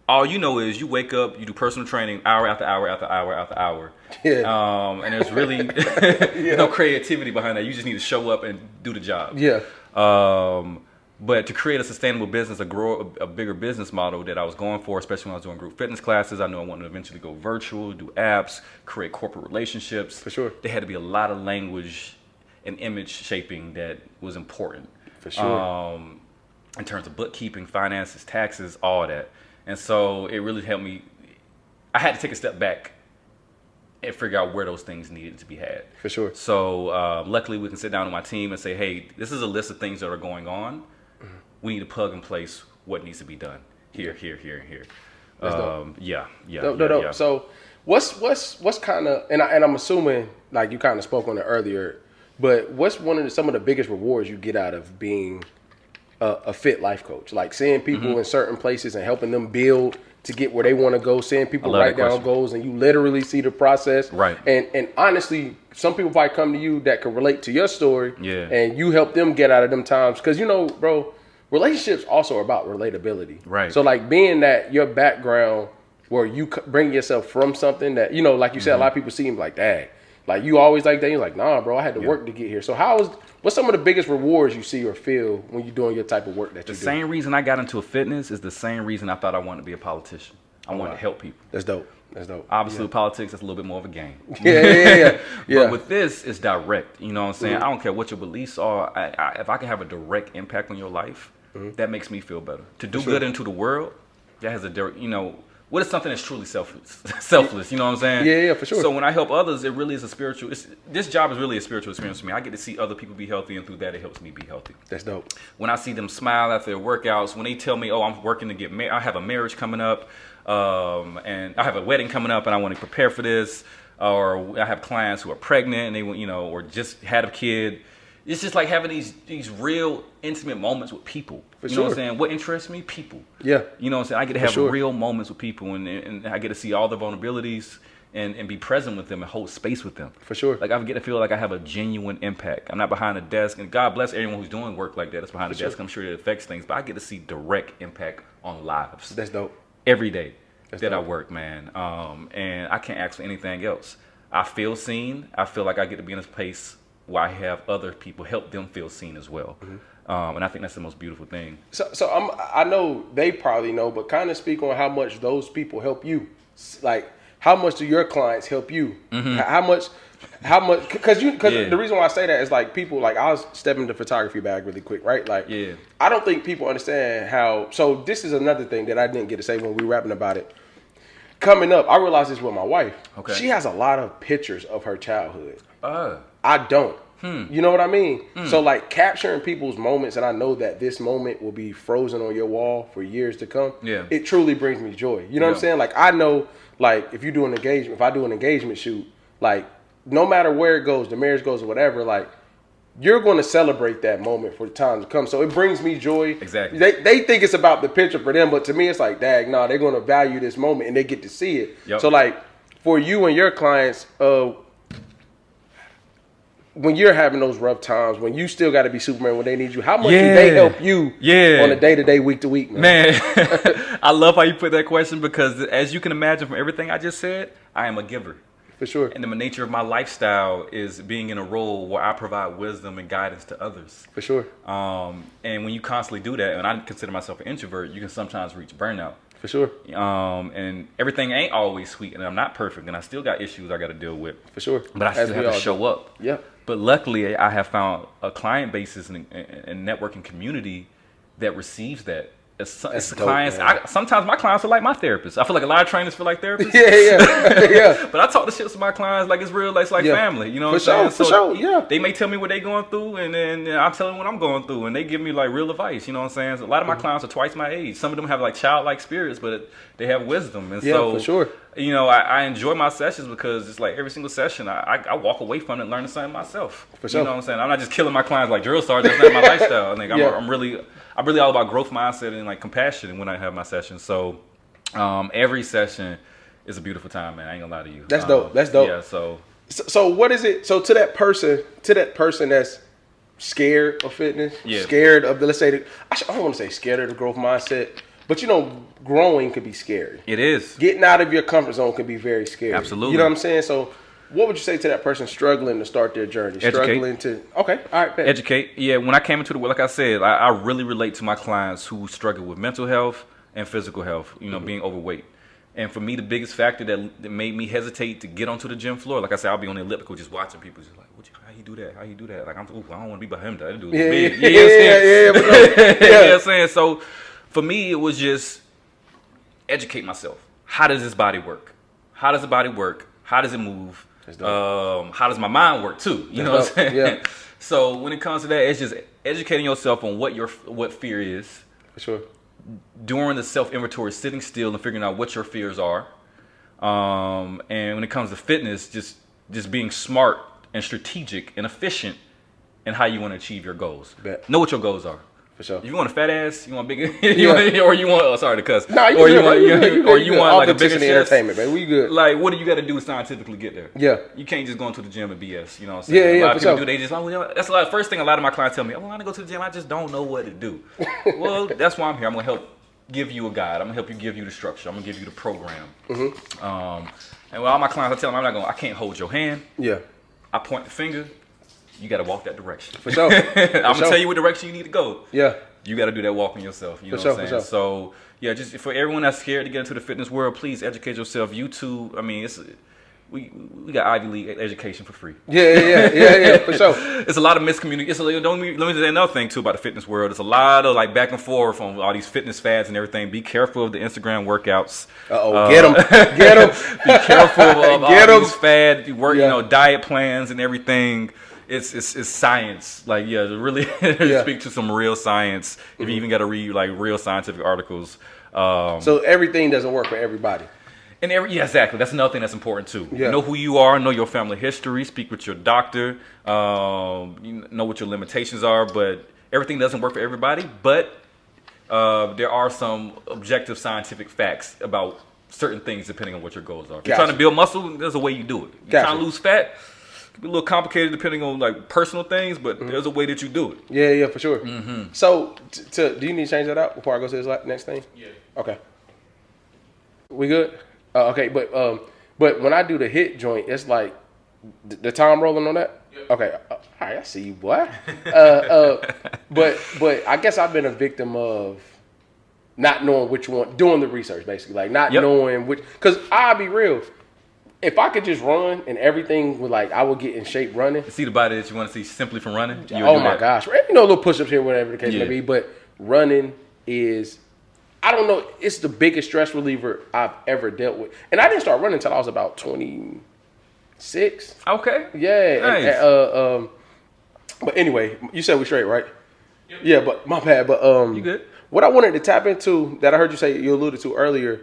all you know is you wake up, you do personal training hour after hour after hour after hour. Yeah. And there's really no creativity behind that. You just need to show up and do the job. Yeah. But to create a sustainable business, a bigger business model that I was going for, especially when I was doing group fitness classes, I knew I wanted to eventually go virtual, do apps, create corporate relationships. For sure. There had to be a lot of language and image shaping that was important. For sure. In terms of bookkeeping, finances, taxes, all that. And so it really helped me. I had to take a step back and figure out where those things needed to be had. For sure. So luckily we can sit down with my team and say, hey, this is a list of things that are going on. We need to plug in place what needs to be done here, here, here, and here. Yeah. No. So what's kind of, and I'm assuming, like you kind of spoke on it earlier, but what's some of the biggest rewards you get out of being a fit life coach? Like seeing people in certain places and helping them build to get where they want to go, seeing people write down goals, and you literally see the process. Right. And honestly, some people probably come to you that can relate to your story. Yeah. And you help them get out of them times. Because, you know, bro, relationships also are about relatability. Right. So, like, being that your background where you bring yourself from something that, you know, like you said, a lot of people seem like, dang, like you always like that. You're like, nah, bro, I had to work to get here. So what's some of the biggest rewards you see or feel when you're doing your type of work that you do? The same reason I got into fitness is the same reason I thought I wanted to be a politician. I wanted to help people. That's dope. Obviously, politics, that's a little bit more of a game. Yeah. But with this, it's direct. You know what I'm saying? I don't care what your beliefs are. If I can have a direct impact on your life, that makes me feel better. To do good into the world, that has a direct, you know, what is something that's truly selfless, you know what I'm saying? Yeah, for sure. So when I help others, it really is a spiritual, this job is really a spiritual experience for me. I get to see other people be healthy, and through that, it helps me be healthy. That's dope. When I see them smile after their workouts, when they tell me, oh, I'm working to get married, I have a marriage coming up, and I have a wedding coming up, and I want to prepare for this, or I have clients who are pregnant, and they want, you know, or just had a kid. It's just like having these real intimate moments with people. You know what I'm saying? What interests me? People. Yeah. You know what I'm saying? I get to have real moments with people, and I get to see all the vulnerabilities and be present with them and hold space with them. For sure. Like I get to feel like I have a genuine impact. I'm not behind a desk, and God bless everyone who's doing work like that. That's behind a desk. I'm sure it affects things, but I get to see direct impact on lives. That's dope. Every day that I work, man. And I can't ask for anything else. I feel seen. I feel like I get to be in a place where I have other people help them feel seen as well. And I think that's the most beautiful thing. So I know they probably know, but kind of speak on how much those people help you. Like, how much do your clients help you? How much, because the reason why I say that is like people, like I was stepping the photography bag really quick, right? Like, I don't think people understand how, so this is another thing that I didn't get to say when we were rapping about it. Coming up, I realized this with my wife. Okay. She has a lot of pictures of her childhood. I don't. You know what I mean? So like capturing people's moments, and I know that this moment will be frozen on your wall for years to come. Yeah. It truly brings me joy. You know what I'm saying? Like I know, like if I do an engagement shoot, like no matter where it goes, the marriage goes or whatever, like you're going to celebrate that moment for the time to come. So it brings me joy. Exactly. They think it's about the picture for them, but to me it's like, dang, no, they're going to value this moment and they get to see it. Yep. So like for you and your clients, when you're having those rough times, when you still got to be Superman when they need you, how much do they help you on a day-to-day, week-to-week, man? I love how you put that question because as you can imagine from everything I just said, I am a giver. For sure. And the nature of my lifestyle is being in a role where I provide wisdom and guidance to others. For sure. And when you constantly do that, and I consider myself an introvert, you can sometimes reach burnout. For sure. And everything ain't always sweet, and I'm not perfect, and I still got issues I got to deal with. For sure. But I still have to show up. Yeah. But luckily, I have found a client basis and networking community that receives that. It's clients. Sometimes my clients are like my therapists. I feel like a lot of trainers feel like therapists. Yeah. But I talk to shit with my clients like it's real. It's like family. You know what I'm saying? For sure. Yeah. They may tell me what they're going through, and then I'm telling them what I'm going through, and they give me like real advice. You know what I'm saying? So a lot of my clients are twice my age. Some of them have like childlike spirits, but they have wisdom. And for sure. you know, I enjoy my sessions because it's like every single session, I walk away from it learning something myself. For sure. You know what I'm saying? I'm not just killing my clients like drill sergeant. That's not my lifestyle. I think I'm really all about growth mindset and like compassion when I have my sessions. So every session is a beautiful time, man. I ain't gonna lie to you. That's dope. That's dope. Yeah. So what is it? So to that person that's scared of fitness, scared of the, let's say, I don't want to say scared of the growth mindset, but you know, growing could be scary. It is. Getting out of your comfort zone can be very scary. Absolutely. You know what I'm saying? So what would you say to that person struggling to start their journey? Educate. Okay, all right. Bet. Educate. Yeah, when I came into the world, like I said, I really relate to my clients who struggle with mental health and physical health, you know, being overweight. And for me, the biggest factor that made me hesitate to get onto the gym floor, like I said, I'll be on the elliptical just watching people, just like, how you do that? How you do that? Like, I don't want to be behind him. That dude is big. You know what I'm saying? So for me, it was just educate myself. How does this body work? How does the body work? How does it move? How does my mind work too? You know what I'm saying? Yeah. So when it comes to that, it's just educating yourself on what fear is. For sure. During the self-inventory, sitting still and figuring out what your fears are. And when it comes to fitness, just being smart and strategic and efficient in how you want to achieve your goals. Bet. Know what your goals are. For sure. You want a fat ass? You want big? Or you want? Oh, sorry to cuss. Nah, or you want like a bigger chest? Entertainment, baby. We good. Like, what do you got to do to scientifically get there? Yeah. You can't just go into the gym and BS. You know what I'm saying? Yeah. A lot of people sure. do. They just, that's a lot. First thing a lot of my clients tell me, I want to go to the gym. I just don't know what to do. Well, that's why I'm here. I'm gonna help give you a guide. I'm gonna help you give you the structure. I'm gonna give you the program. And with all my clients, I tell them I can't hold your hand. Yeah. I point the finger. You got to walk that direction. For sure. I'm gonna tell you what direction you need to go. Yeah. You got to do that walking yourself. You know what I'm saying? For sure. So yeah, just for everyone that's scared to get into the fitness world, please educate yourself. You too. I mean, we got Ivy League education for free. Yeah. For sure. It's a lot of miscommunication. Let me say another thing too about the fitness world. It's a lot of like back and forth on all these fitness fads and everything. Be careful of the Instagram workouts. Get them. Be careful of all these fads. You know, diet plans and everything. It's science. Like, really speak to some real science. If you even got to read like real scientific articles. So everything doesn't work for everybody. And exactly. That's another thing that's important too. Yeah. Know who you are. Know your family history. Speak with your doctor. You know what your limitations are. But everything doesn't work for everybody. But there are some objective scientific facts about certain things depending on what your goals are. If you're trying to build muscle, there's a way you do it. If you're trying to lose fat, it can be a little complicated depending on like personal things, but there's a way that you do it. Yeah, for sure. So, do you need to change that out before I go to this next thing? Yeah. Okay. We good? Okay, but when I do the hit joint, it's like the time rolling on that. Yep. Okay, all right, I see you, boy. But I guess I've been a victim of not knowing which one, doing the research basically, like not knowing which. Because I'll be real, if I could just run and everything would like, I would get in shape running. See the body that you want to see simply from running. Oh my gosh, you know, little push-ups here, whatever the case may be. But running is, I don't know, it's the biggest stress reliever I've ever dealt with. And I didn't start running until I was about 26. Okay. Yeah. Nice. But anyway, you said we straight, right? Yep. Yeah, but my bad. But you good? What I wanted to tap into that I heard you say, you alluded to earlier,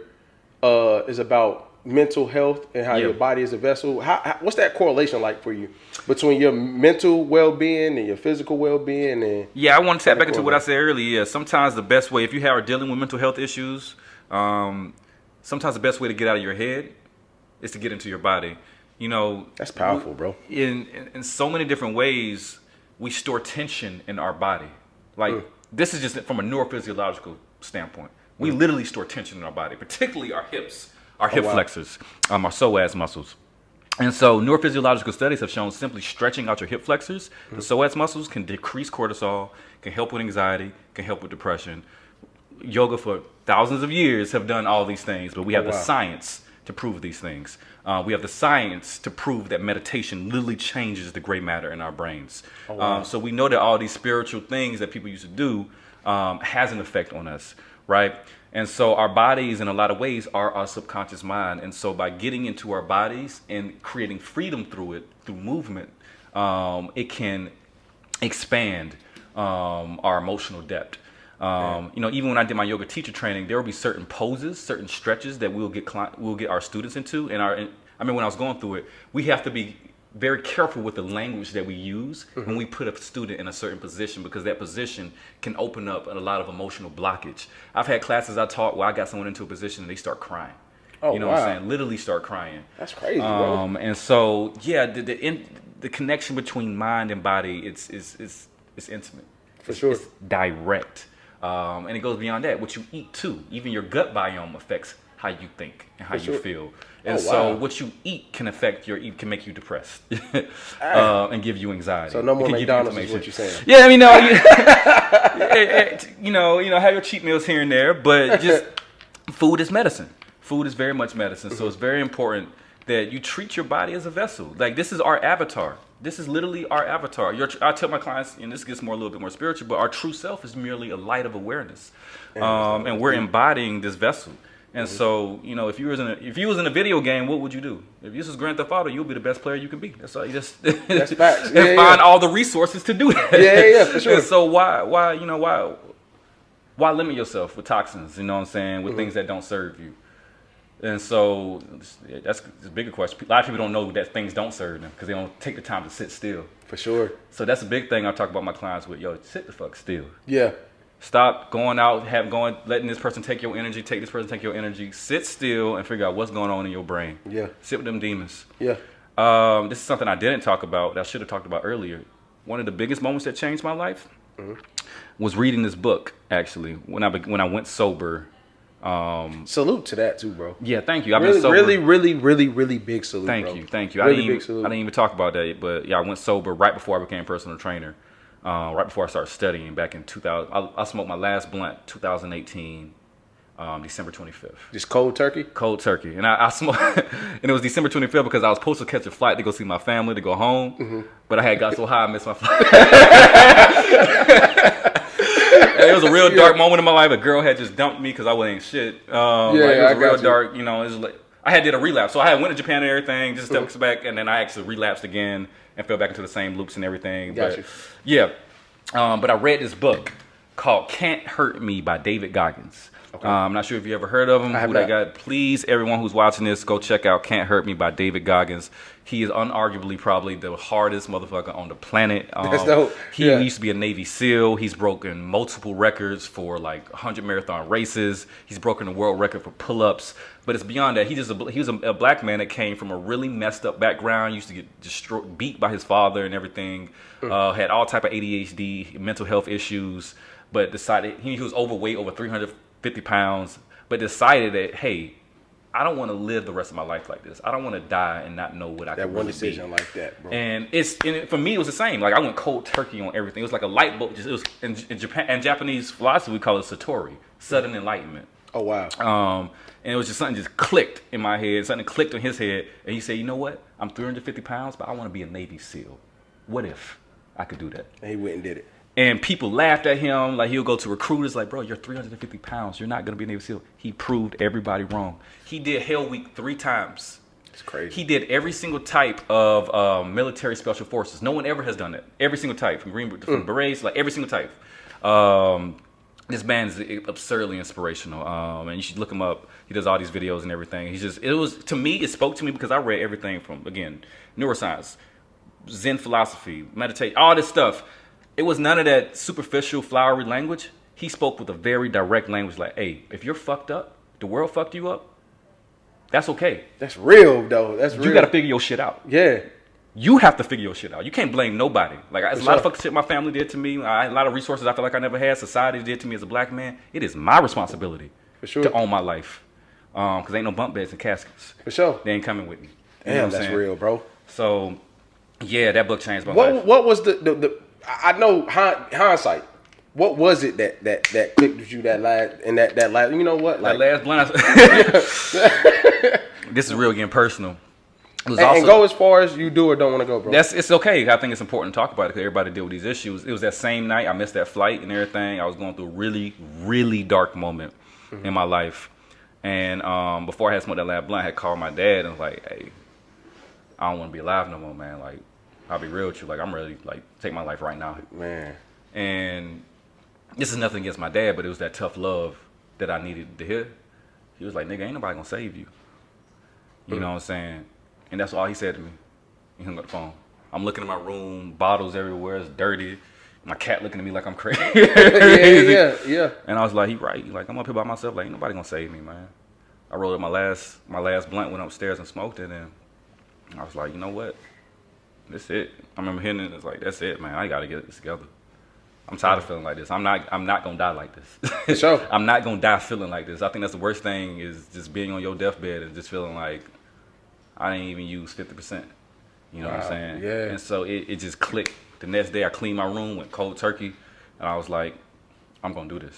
is about mental health and how your body is a vessel. What's that correlation like for you between your mental well-being and your physical well-being? And I want to tap back into what I said earlier. Sometimes the best way, if you are dealing with mental health issues, sometimes the best way to get out of your head is to get into your body. You know, that's powerful, bro. In so many different ways, we store tension in our body. Like this is just from a neurophysiological standpoint. We literally store tension in our body, particularly our hips. Our hip flexors, our psoas muscles. And so neurophysiological studies have shown simply stretching out your hip flexors, the psoas muscles can decrease cortisol, can help with anxiety, can help with depression. Yoga for thousands of years have done all these things, but we have the science to prove these things. We have the science to prove that meditation literally changes the gray matter in our brains. So we know that all these spiritual things that people used to do has an effect on us, right? And so our bodies, in a lot of ways, are our subconscious mind. And so by getting into our bodies and creating freedom through it, through movement, it can expand our emotional depth. You know, even when I did my yoga teacher training, there will be certain poses, certain stretches that we'll get our students into. I mean, when I was going through it, we have to be very careful with the language that we use when we put a student in a certain position, because that position can open up a lot of emotional blockage. I've had classes I taught where I got someone into a position and they start crying. Oh, you know what I'm saying? Literally start crying. That's crazy, bro. And so, yeah, the connection between mind and body, it's intimate. For sure. It's direct. And it goes beyond that. What you eat too. Even your gut biome affects how you think and how you feel. And so what you eat can can make you depressed and give you anxiety. So no more McDonald's is what you're saying. Yeah, I mean, no, you know, have your cheat meals here and there, but just food is medicine. Food is very much medicine. So it's very important that you treat your body as a vessel. Like, this is our avatar. This is literally our avatar. I tell my clients, and this gets a little bit more spiritual, but our true self is merely a light of awareness. And we're embodying this vessel. And so, you know, if you was in a video game, what would you do? If this was Grand Theft Auto, you'll be the best player you can be. That's all. You just That's facts. and find all the resources to do that. Yeah, for sure. And so why limit yourself with toxins? You know what I'm saying? With things that don't serve you. And so that's a bigger question. A lot of people don't know that things don't serve them because they don't take the time to sit still. For sure. So that's a big thing I talk about my clients with. Yo, sit the fuck still. Yeah. Stop going out, letting this person take your energy, take this person take your energy. Sit still and figure out what's going on in your brain. Yeah. Sit with them demons. Yeah. This is something I didn't talk about that I should have talked about earlier. One of the biggest moments that changed my life was reading this book, actually, when I went sober. Salute to that too, bro. Yeah, thank you. I've Really, been sober. really big salute. Thank bro. you. Really big salute. I didn't even talk about that, but yeah, I went sober right before I became a personal trainer. Right before I started studying back in 2000. I smoked my last blunt 2018, December 25th. Just cold turkey? Cold turkey. And I smoked, and it was December 25th because I was supposed to catch a flight to go see my family, to go home, but I had got so high I missed my flight. It was a real dark moment in my life. A girl had just dumped me because I wasn't shit. It was real dark. You know, it was like, I had did a relapse. So I had went to Japan and everything, just steps back, and then I actually relapsed again and fell back into the same loops and everything. But I read this book called Can't Hurt Me by David Goggins. Okay. I'm not sure if you ever heard of him. Please, everyone who's watching this, go check out Can't Hurt Me by David Goggins. He is unarguably probably the hardest motherfucker on the planet. That's dope. He used to be a Navy SEAL. He's broken multiple records for like 100 marathon races. He's broken the world record for pull-ups. But it's beyond that. He was a black man that came from a really messed up background. Used to get beat by his father and everything. Had all type of ADHD, mental health issues. But decided he was overweight, over 350 pounds. But decided that, hey, I don't want to live the rest of my life like this. I don't want to die and not know what I can really be. That one decision like that, bro. And for me, it was the same. Like, I went cold turkey on everything. It was like a light bulb. It was in Japan, and Japanese philosophy, we call it satori, sudden enlightenment. Oh, wow. And it was just something just clicked in my head. Something clicked in his head. And he said, you know what? I'm 350 pounds, but I want to be a Navy SEAL. What if I could do that? And he went and did it. And people laughed at him. Like, he'll go to recruiters like, bro, you're 350 pounds. You're not going to be a Navy SEAL. He proved everybody wrong. He did Hell Week 3 times. It's crazy. He did every single type of military special forces. No one ever has done that. Every single type. From Berets, like every single type. This man is absurdly inspirational. And you should look him up. He does all these videos and everything. It spoke to me because I read everything from, again, neuroscience, Zen philosophy, meditation, all this stuff. It was none of that superficial, flowery language. He spoke with a very direct language like, hey, if you're fucked up, the world fucked you up, that's okay. That's real, though. That's real. You got to figure your shit out. Yeah. You have to figure your shit out. You can't blame nobody. Like, a lot of fucking shit my family did to me. A lot of resources I feel like I never had. Society did to me as a black man. It is my responsibility to own my life. Because ain't no bunk beds and caskets. For sure. They ain't coming with me. Damn, that's real, bro. So, yeah, that book changed my life. What was the I know hindsight. What was it that clicked with you that last, you know what? Like, that last blind. This is real getting personal. And go as far as you do or don't want to go, bro. It's okay. I think it's important to talk about it because everybody deal with these issues. It was that same night I missed that flight and everything. I was going through a really, really dark moment in my life. And before I had smoked that last blunt, I had called my dad and was like, hey, I don't want to be alive no more, man. Like, I'll be real with you. Like, I'm ready to, like, take my life right now. Man. And this is nothing against my dad, but it was that tough love that I needed to hear. He was like, nigga, ain't nobody gonna save you. You know what I'm saying? And that's all he said to me. He hung up the phone. I'm looking in my room, bottles everywhere, it's dirty. My cat looking at me like I'm crazy. yeah. And I was like, he right. Like, I'm up here by myself. Like, ain't nobody gonna save me, man. I rolled up my last blunt, went upstairs and smoked it, and I was like, you know what? That's it. I remember hitting it. It's like, that's it, man. I gotta get this together. I'm tired of feeling like this. I'm not gonna die like this. Sure. I'm not gonna die feeling like this. I think that's the worst thing is just being on your deathbed and just feeling like I didn't even use 50%. You know what I'm saying? Yeah. And so it just clicked. The next day I cleaned my room, went cold turkey, and I was like, I'm gonna do this.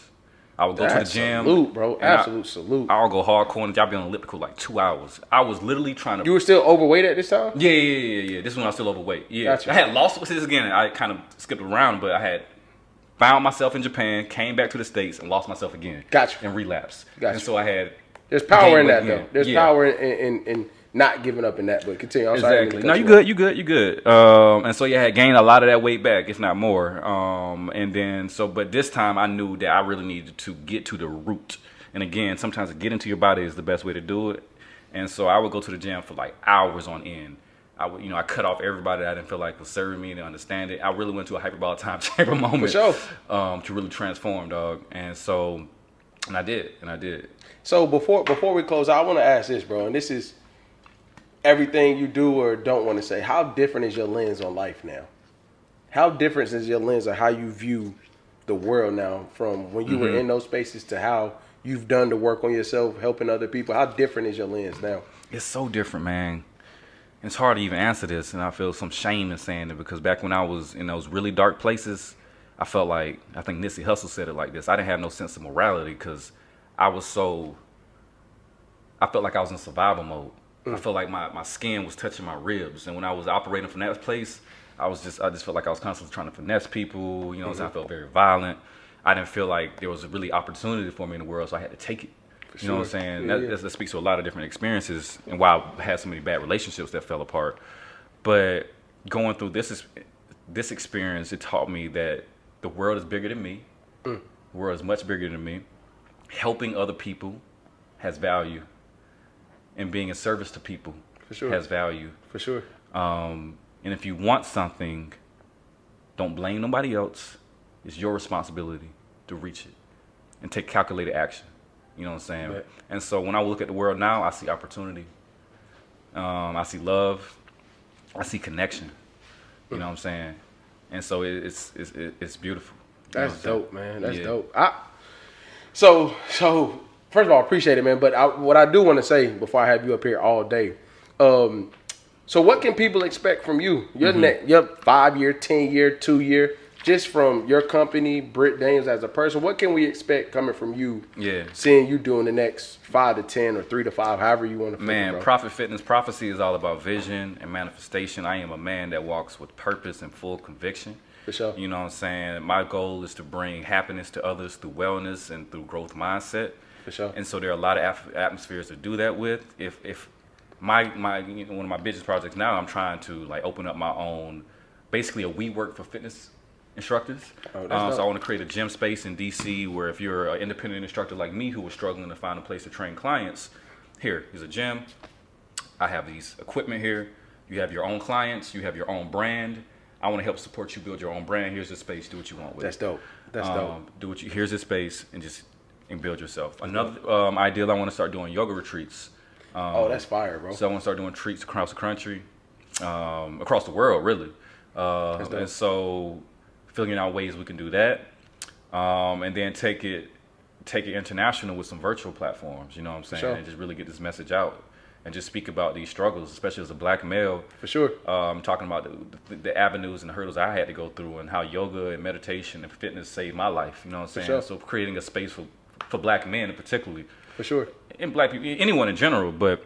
I would go to the gym. Salute, bro. Absolute salute. I'll go hardcore and I'll be on elliptical like 2 hours. I was literally trying to. You were still overweight at this time? Yeah. This is when I was still overweight. Yeah. Gotcha. I had lost this again. I kind of skipped around, but I had found myself in Japan, came back to the States, and lost myself again. Gotcha. And relapsed. Gotcha. And so I had. There's power in gained that, weight though. again. There's power in not giving up in that, but continue. I'm sorry. Exactly. No, you good. And so I had gained a lot of that weight back, if not more. And then but this time I knew that I really needed to get to the root. And again, sometimes getting to your body is the best way to do it. And so I would go to the gym for like hours on end. I cut off everybody that I didn't feel like was serving me to understand it. I really went to a hyperbolic time chamber moment. For sure. To really transform, dog. And I did. So before we close out, I want to ask this, bro, and this is everything you do or don't want to say. How different is your lens on life now? How different is your lens on how you view the world now from when you were in those spaces to how you've done the work on yourself, helping other people? How different is your lens now? It's so different, man. It's hard to even answer this, and I feel some shame in saying it because back when I was in those really dark places, I felt like, I think Nipsey Hussle said it like this, I didn't have no sense of morality because I felt like I was in survival mode. I felt like my skin was touching my ribs, and when I was operating from that place, I just felt like I was constantly trying to finesse people. You know, so I felt very violent. I didn't feel like there was a really opportunity for me in the world, so I had to take it. You know what I'm saying? That speaks to a lot of different experiences and why I had so many bad relationships that fell apart. But going through this experience, it taught me that the world is bigger than me. The world is much bigger than me. Helping other people has value. And being of service to people has value. For sure. And if you want something, don't blame nobody else. It's your responsibility to reach it and take calculated action. You know what I'm saying? Right. And so when I look at the world now, I see opportunity. I see love. I see connection. You know what I'm saying? And so it's beautiful. That's dope, man. That's dope. So first of all, I appreciate it, man. But what I do want to say before I have you up here all day, so what can people expect from you? Your 5-year, 10-year, 2-year, just from your company, Britt Daniels as a person. What can we expect coming from you? Yeah, seeing you doing the next 5 to 10 or 3 to 5, however you want to. Man, Prophet Fitness Prophecy is all about vision and manifestation. I am a man that walks with purpose and full conviction. For sure. You know what I'm saying? My goal is to bring happiness to others through wellness and through growth mindset. For sure. And so there are a lot of atmospheres to do that with. If my one of my business projects now, I'm trying to like open up my own, basically a WeWork for fitness instructors. So I want to create a gym space in DC where if you're an independent instructor like me who was struggling to find a place to train clients, here's a gym. I have these equipment here. You have your own clients. You have your own brand. I want to help support you build your own brand. Here's the space. Do what you want with it. That's dope. Here's this space and build yourself. Another ideal, I want to start doing yoga retreats. That's fire, bro. So I want to start doing retreats across the country, across the world, really. And so figuring out ways we can do that, and then take it international with some virtual platforms. You know what I'm saying? Sure. And just really get this message out. And just speak about these struggles, especially as a black male. For sure. Talking about the avenues and the hurdles I had to go through and how yoga and meditation and fitness saved my life. You know what I'm saying? Sure. So creating a space for black men particularly. For sure. And black people, anyone in general, but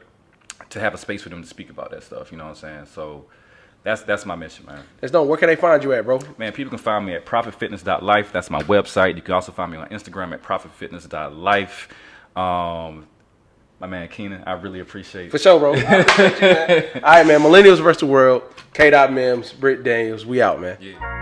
to have a space for them to speak about that stuff. You know what I'm saying? So that's my mission, man. That's dope. Where can they find you at, bro? Man, people can find me at prophetfitness.life. That's my website. You can also find me on Instagram at prophetfitness.life. My man Keenan, I really appreciate it. For sure, bro. I appreciate you, man. All right, man. Millennials versus the world. K. Mims, Britt Daniels. We out, man. Yeah.